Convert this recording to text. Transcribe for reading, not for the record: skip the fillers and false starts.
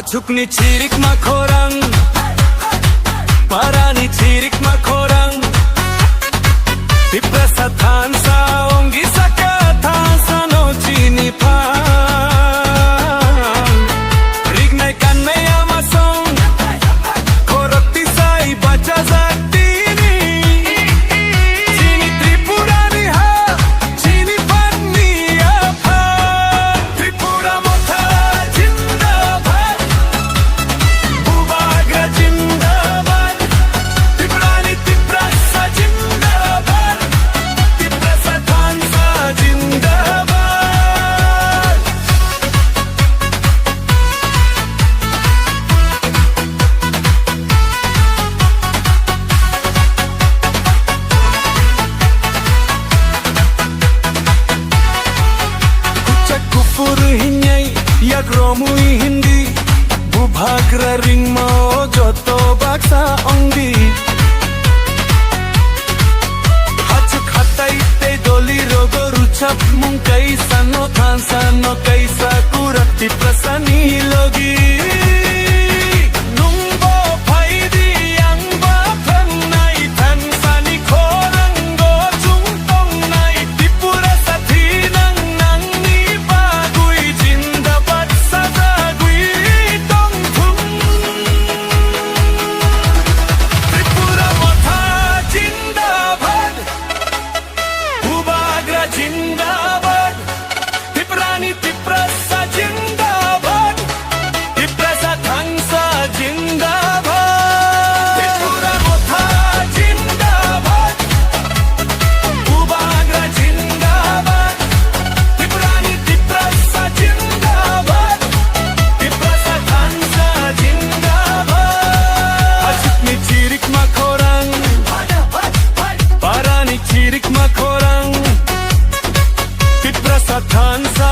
Hachukni cirik makorang, parani cirik makorang. Tiprasa thansa ongi saka thansa no chini pan. Rignai kanmei amasong, korokti sai bacha zaktini. Chini Tripurani ha, chini panni apha. Tripura motha jindabad, Bhubagra jindabad. Tripurani Tiprasa jindabad, Tiprasa thansa jindabad. Kuchak kufur hinyai yak romui hindi, Bhubagra ring mo joto baksa ongi. Hachuk hatai te doli rogo ruchap mung kaisa no thansa no kaisa kurati prasani logi. Nungbo phaidi angba phanai thansani khorango chungtong nai Tripura sathi nang nang ni bagui jindabad sadagui tong thum. Tripura motha jindabad, Bhubagra jindabad. Tripurani Tiprasa jindabad, Tiprasa thansa jindabad. Tripura motha jindabad, Bhubagra jindabad. Tripurani Tiprasa jindabad, Tiprasa thansa jindabad. Hachukni cirik makorang, parani cirik makorang. Tiprasa thansa